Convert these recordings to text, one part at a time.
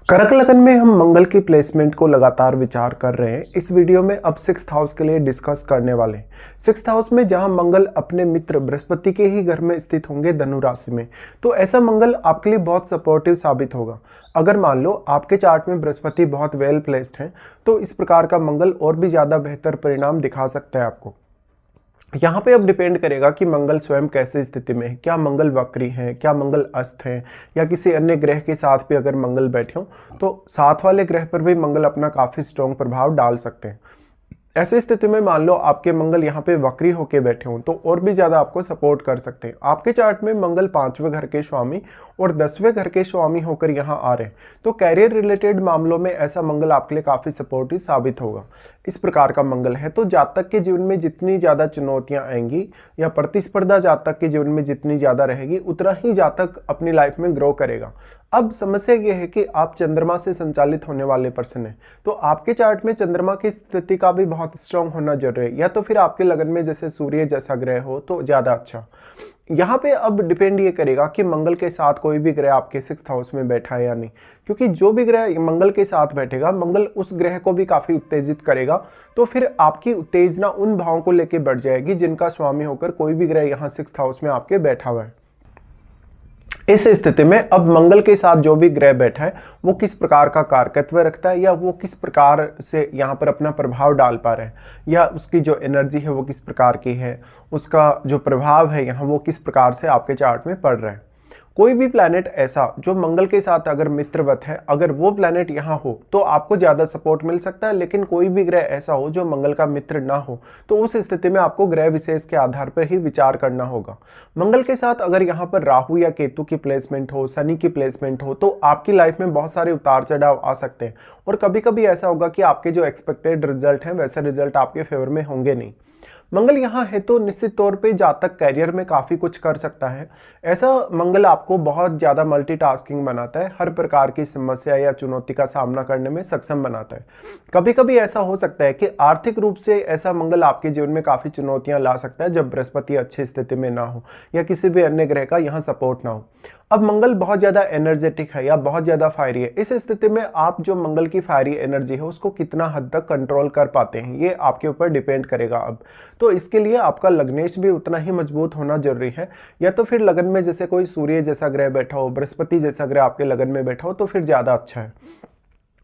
कर्क लगन में हम मंगल की प्लेसमेंट को लगातार विचार कर रहे हैं। इस वीडियो में अब 6th हाउस के लिए डिस्कस करने वाले हैं। 6th हाउस में जहां मंगल अपने मित्र बृहस्पति के ही घर में स्थित होंगे धनु राशि में, तो ऐसा मंगल आपके लिए बहुत सपोर्टिव साबित होगा। अगर मान लो आपके चार्ट में बृहस्पति बहुत वेल प्लेस्ड है तो इस प्रकार का मंगल और भी ज़्यादा बेहतर परिणाम दिखा सकता है आपको। यहाँ पे अब डिपेंड करेगा कि मंगल स्वयं कैसे स्थिति में है, क्या मंगल वक्री है, क्या मंगल अस्त है, या किसी अन्य ग्रह के साथ भी अगर मंगल बैठे हो तो साथ वाले ग्रह पर भी मंगल अपना काफ़ी स्ट्रॉन्ग प्रभाव डाल सकते हैं। ऐसी स्थिति में मान लो आपके मंगल यहाँ पे वक्री होके बैठे हों तो और भी ज़्यादा आपको सपोर्ट कर सकते हैं। आपके चार्ट में मंगल 5वें घर के स्वामी और 10वें घर के स्वामी होकर यहाँ आ रहे हैं तो कैरियर रिलेटेड मामलों में ऐसा मंगल आपके लिए काफ़ी सपोर्टिव साबित होगा। इस प्रकार का मंगल है तो जातक के जीवन में जितनी ज़्यादा चुनौतियाँ आएंगी या प्रतिस्पर्धा जातक के जीवन में जितनी ज़्यादा रहेगी उतना ही जातक अपनी लाइफ में ग्रो करेगा। अब समस्या यह है कि आप चंद्रमा से संचालित होने वाले पर्सन हैं तो आपके चार्ट में चंद्रमा की स्थिति का भी बहुत स्ट्रांग होना जरूरी है, या तो फिर आपके लगन में जैसे सूर्य जैसा ग्रह हो तो ज़्यादा अच्छा। यहाँ पे अब डिपेंड ये करेगा कि मंगल के साथ कोई भी ग्रह आपके 6th हाउस में बैठा है या नहीं, क्योंकि जो भी ग्रह मंगल के साथ बैठेगा मंगल उस ग्रह को भी काफ़ी उत्तेजित करेगा। तो फिर आपकी उत्तेजना उन भावों को लेकर बढ़ जाएगी जिनका स्वामी होकर कोई भी ग्रह यहाँ 6th हाउस में आपके बैठा हुआ है। इस स्थिति में अब मंगल के साथ जो भी ग्रह बैठा है वो किस प्रकार का कारकत्व रखता है या वो किस प्रकार से यहाँ पर अपना प्रभाव डाल पा रहा है, या उसकी जो एनर्जी है वो किस प्रकार की है, उसका जो प्रभाव है यहाँ वो किस प्रकार से आपके चार्ट में पड़ रहा है। कोई भी प्लैनेट ऐसा जो मंगल के साथ अगर मित्रवत है, अगर वो प्लैनेट यहाँ हो तो आपको ज़्यादा सपोर्ट मिल सकता है, लेकिन कोई भी ग्रह ऐसा हो जो मंगल का मित्र ना हो तो उस स्थिति में आपको ग्रह विशेष के आधार पर ही विचार करना होगा। मंगल के साथ अगर यहाँ पर राहु या केतु की प्लेसमेंट हो, शनि की प्लेसमेंट हो तो आपकी लाइफ में बहुत सारे उतार चढ़ाव आ सकते हैं और कभी कभी ऐसा होगा कि आपके जो एक्सपेक्टेड रिजल्ट हैं वैसे रिजल्ट आपके फेवर में होंगे नहीं। मंगल यहाँ है तो निश्चित तौर पे जातक कैरियर में काफ़ी कुछ कर सकता है। ऐसा मंगल आपको बहुत ज़्यादा मल्टीटास्किंग बनाता है, हर प्रकार की समस्या या चुनौती का सामना करने में सक्षम बनाता है। कभी कभी ऐसा हो सकता है कि आर्थिक रूप से ऐसा मंगल आपके जीवन में काफ़ी चुनौतियाँ ला सकता है जब बृहस्पति अच्छी स्थिति में ना हो या किसी भी अन्य ग्रह का यहाँ सपोर्ट ना हो। अब मंगल बहुत ज़्यादा एनर्जेटिक है या बहुत ज़्यादा फायरी है, इस स्थिति में आप जो मंगल की फायरी एनर्जी है उसको कितना हद तक कंट्रोल कर पाते हैं ये आपके ऊपर डिपेंड करेगा। अब तो इसके लिए आपका लग्नेश भी उतना ही मजबूत होना जरूरी है, या तो फिर लगन में जैसे कोई सूर्य जैसा ग्रह बैठा हो, बृहस्पति जैसा ग्रह आपके लगन में बैठा हो तो फिर ज़्यादा अच्छा है।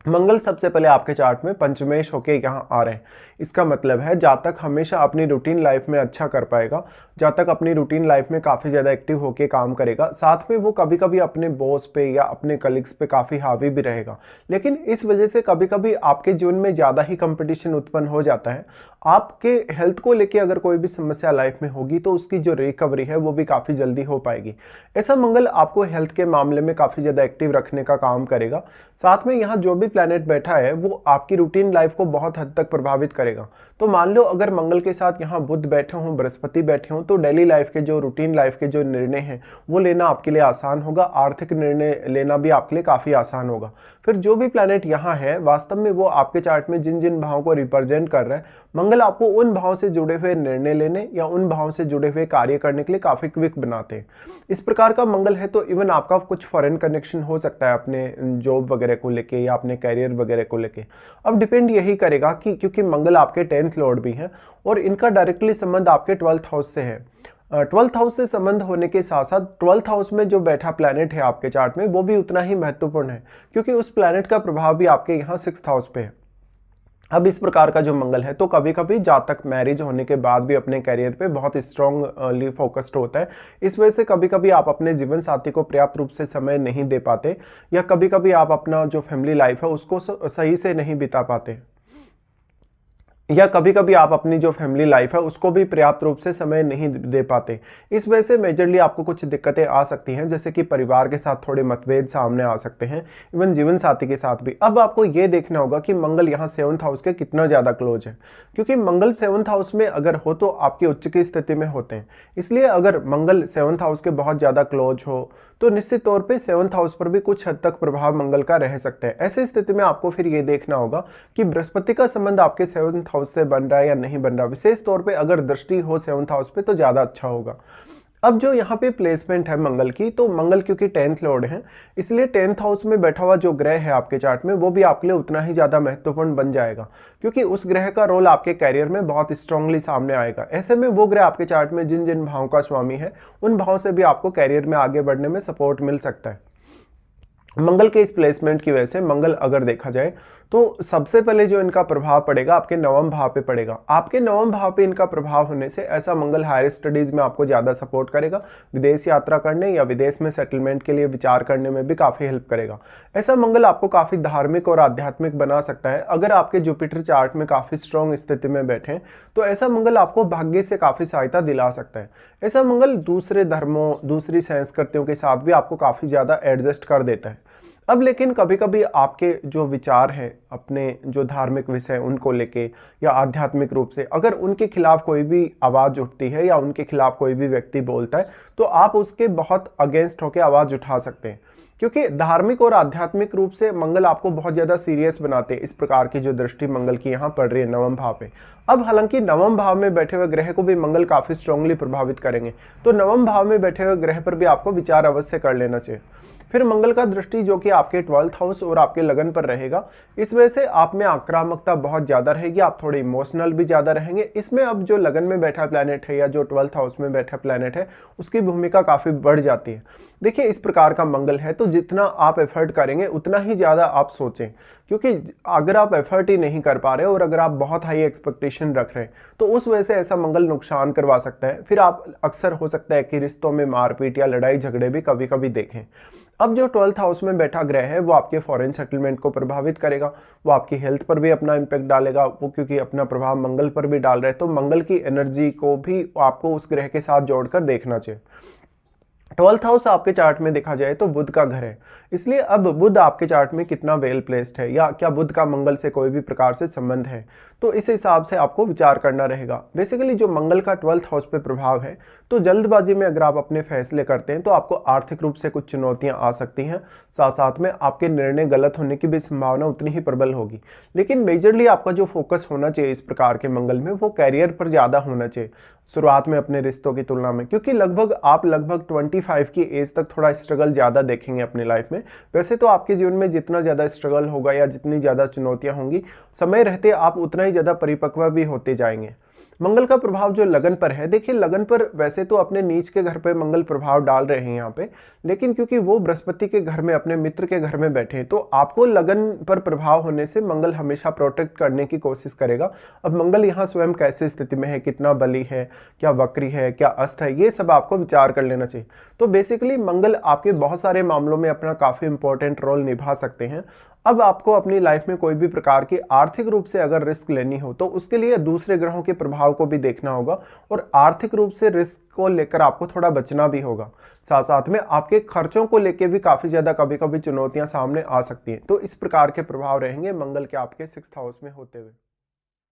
मंगल सबसे पहले आपके चार्ट में पंचमेश होके यहाँ आ रहे हैं, इसका मतलब है जातक हमेशा अपनी रूटीन लाइफ में अच्छा कर पाएगा, जातक अपनी रूटीन लाइफ में काफ़ी ज़्यादा एक्टिव होके काम करेगा, साथ में वो कभी कभी अपने बॉस पे या अपने कलीग्स पे काफ़ी हावी भी रहेगा, लेकिन इस वजह से कभी कभी आपके जीवन में ज़्यादा ही कंपटीशन उत्पन्न हो जाता है। आपके हेल्थ को लेके अगर कोई भी समस्या लाइफ में होगी तो उसकी जो रिकवरी है वो भी काफ़ी जल्दी हो पाएगी। ऐसा मंगल आपको हेल्थ के मामले में काफ़ी ज़्यादा एक्टिव रखने का काम करेगा। साथ में यहाँ जो भी प्लैनेट बैठा है वो आपकी रूटीन लाइफ को बहुत हद तक प्रभावित करेगा। तो मान लो अगर मंगल के साथ यहाँ बुध बैठे हों, बृहस्पति बैठे हों तो डेली लाइफ के जो रूटीन लाइफ के जो निर्णय हैं वो लेना आपके लिए आसान होगा, आर्थिक निर्णय लेना भी आपके लिए काफ़ी आसान होगा। फिर जो भी प्लैनेट यहाँ है वास्तव में वो आपके चार्ट में जिन जिन भावों को रिप्रेजेंट कर रहा है, मंगल आपको उन भावों से जुड़े हुए निर्णय लेने या उन भावों से जुड़े हुए कार्य करने के लिए काफ़ी क्विक बनाते हैं। इस प्रकार का मंगल है तो इवन आपका कुछ फॉरेन कनेक्शन हो सकता है अपने जॉब वगैरह को लेके या अपने कैरियर वगैरह को लेके। अब डिपेंड यही करेगा कि क्योंकि मंगल आपके 10th लॉर्ड भी हैं और इनका डायरेक्टली संबंध आपके 12th हाउस से है। 12th हाउस से संबंध होने के साथ साथ 12th हाउस में जो बैठा प्लैनेट है आपके चार्ट में वो भी उतना ही महत्वपूर्ण है, क्योंकि उस प्लैनेट का प्रभाव भी आपके यहाँ 6th हाउस पे है। अब इस प्रकार का जो मंगल है तो कभी कभी जातक मैरिज होने के बाद भी अपने करियर पे बहुत स्ट्रांगली फोकस्ड होता है। इस वजह से कभी कभी आप अपने जीवन साथी को पर्याप्त रूप से समय नहीं दे पाते, या कभी कभी आप अपना जो फैमिली लाइफ है उसको सही से नहीं बिता पाते, या कभी कभी आप अपनी जो फैमिली लाइफ है उसको भी पर्याप्त रूप से समय नहीं दे पाते। इस वजह से मेजरली आपको कुछ दिक्कतें आ सकती हैं, जैसे कि परिवार के साथ थोड़े मतभेद सामने आ सकते हैं, इवन जीवन साथी के साथ भी। अब आपको ये देखना होगा कि मंगल यहाँ 7th हाउस के कितना ज़्यादा क्लोज है, क्योंकि मंगल 7th हाउस में अगर हो तो आपकी उच्च की स्थिति में होते हैं। इसलिए अगर मंगल 7th हाउस के बहुत ज़्यादा क्लोज हो तो निश्चित तौर पे 7th हाउस पर भी कुछ हद तक प्रभाव मंगल का रह सकता है। ऐसी स्थिति में आपको फिर ये देखना होगा कि बृहस्पति का संबंध आपके 7th हाउस से बन रहा है या नहीं बन रहा। विशेष तौर पे अगर दृष्टि हो 7th हाउस पे तो ज़्यादा अच्छा होगा। अब जो यहाँ पे प्लेसमेंट है मंगल की, तो मंगल क्योंकि 10th लॉर्ड है, इसलिए 10th हाउस में बैठा हुआ जो ग्रह है आपके चार्ट में, वो भी आपके लिए उतना ही ज़्यादा महत्वपूर्ण बन जाएगा, क्योंकि उस ग्रह का रोल आपके कैरियर में बहुत स्ट्रांगली सामने आएगा। ऐसे में वो ग्रह आपके चार्ट में जिन जिन भावों का स्वामी है, उन भावों से भी आपको कैरियर में आगे बढ़ने में सपोर्ट मिल सकता है। मंगल के इस प्लेसमेंट की वजह से मंगल अगर देखा जाए तो सबसे पहले जो इनका प्रभाव पड़ेगा आपके नवम भाव पे पड़ेगा। आपके नवम भाव पे इनका प्रभाव होने से ऐसा मंगल हायर स्टडीज में आपको ज़्यादा सपोर्ट करेगा, विदेश यात्रा करने या विदेश में सेटलमेंट के लिए विचार करने में भी काफ़ी हेल्प करेगा। ऐसा मंगल आपको काफ़ी धार्मिक और आध्यात्मिक बना सकता है। अगर आपके जुपिटर चार्ट में काफ़ी स्ट्रॉन्ग स्थिति में बैठे तो ऐसा मंगल आपको भाग्य से काफ़ी सहायता दिला सकता है। ऐसा मंगल दूसरे धर्मों, दूसरी संस्कृतियों के साथ भी आपको काफ़ी ज़्यादा एडजस्ट कर देता है। अब लेकिन कभी कभी आपके जो विचार हैं अपने जो धार्मिक विषय उनको लेके या आध्यात्मिक रूप से, अगर उनके खिलाफ कोई भी आवाज़ उठती है या उनके खिलाफ कोई भी व्यक्ति बोलता है, तो आप उसके बहुत अगेंस्ट होकर आवाज़ उठा सकते हैं, क्योंकि धार्मिक और आध्यात्मिक रूप से मंगल आपको बहुत ज़्यादा सीरियस बनाते हैं। इस प्रकार की जो दृष्टि मंगल की यहाँ पड़ रही है नवम भाव पे। अब हालांकि नवम भाव में बैठे हुए ग्रह को भी मंगल काफ़ी स्ट्रांगली प्रभावित करेंगे, तो नवम भाव में बैठे हुए ग्रह पर भी आपको विचार अवश्य कर लेना चाहिए। फिर मंगल का दृष्टि जो कि आपके 12th हाउस और आपके लगन पर रहेगा, इस वजह से आप में आक्रामकता बहुत ज़्यादा रहेगी, आप थोड़े इमोशनल भी ज़्यादा रहेंगे। इसमें अब जो लगन में बैठा प्लैनेट है या जो 12th हाउस में बैठा प्लैनेट है, उसकी भूमिका काफ़ी बढ़ जाती है। देखिए इस प्रकार का मंगल है, तो जितना आप एफर्ट करेंगे उतना ही ज़्यादा आप सोचें, क्योंकि अगर आप एफर्ट ही नहीं कर पा रहे और अगर आप बहुत हाई एक्सपेक्टेशन रख रहे हैं तो उस वजह से ऐसा मंगल नुकसान करवा सकता है। फिर आप अक्सर हो सकता है कि रिश्तों में मारपीट या लड़ाई झगड़े भी कभी कभी देखें। अब जो 12th हाउस में बैठा ग्रह है वो आपके फॉरेन सेटलमेंट को प्रभावित करेगा, वो आपकी हेल्थ पर भी अपना इम्पैक्ट डालेगा, वो क्योंकि अपना प्रभाव मंगल पर भी डाल रहा है, तो मंगल की एनर्जी को भी आपको उस ग्रह के साथ जोड़कर देखना चाहिए। 12th हाउस आपके चार्ट में देखा जाए तो बुध का घर है, इसलिए अब बुध आपके चार्ट में कितना वेल प्लेस्ड है या क्या बुध का मंगल से कोई भी प्रकार से संबंध है, तो इस हिसाब से आपको विचार करना रहेगा। बेसिकली जो मंगल का 12th हाउस पे प्रभाव है, तो जल्दबाजी में अगर आप अपने फैसले करते हैं तो आपको आर्थिक रूप से कुछ चुनौतियां आ सकती हैं, साथ साथ में आपके निर्णय गलत होने की भी संभावना उतनी ही प्रबल होगी। लेकिन मेजरली आपका जो फोकस होना चाहिए इस प्रकार के मंगल में, वो कैरियर पर ज़्यादा होना चाहिए शुरुआत में अपने रिश्तों की तुलना में, क्योंकि आप लगभग 25 की एज तक थोड़ा स्ट्रगल ज़्यादा देखेंगे अपनी लाइफ में। वैसे तो आपके जीवन में जितना ज़्यादा स्ट्रगल होगा या जितनी ज़्यादा चुनौतियां होंगी, समय रहते आप उतना ही ज़्यादा परिपक्व भी होते जाएंगे। मंगल का प्रभाव जो लगन पर है, देखिए लगन पर वैसे तो अपने नीच के घर पे मंगल प्रभाव डाल रहे हैं यहाँ पे, लेकिन क्योंकि वो बृहस्पति के घर में अपने मित्र के घर में बैठे हैं, तो आपको लगन पर प्रभाव होने से मंगल हमेशा प्रोटेक्ट करने की कोशिश करेगा। अब मंगल यहाँ स्वयं कैसे स्थिति में है, कितना बली है, क्या वक्री है, क्या अस्त है, ये सब आपको विचार कर लेना चाहिए। तो बेसिकली मंगल आपके बहुत सारे मामलों में अपना काफ़ी इंपॉर्टेंट रोल निभा सकते हैं। अब आपको अपनी लाइफ में कोई भी प्रकार की आर्थिक रूप से अगर रिस्क लेनी हो तो उसके लिए दूसरे ग्रहों के प्रभाव को भी देखना होगा, और आर्थिक रूप से रिस्क को लेकर आपको थोड़ा बचना भी होगा। साथ साथ में आपके खर्चों को लेकर भी काफ़ी ज़्यादा कभी कभी चुनौतियां सामने आ सकती हैं। तो इस प्रकार के प्रभाव रहेंगे मंगल के आपके 6th हाउस में होते हुए।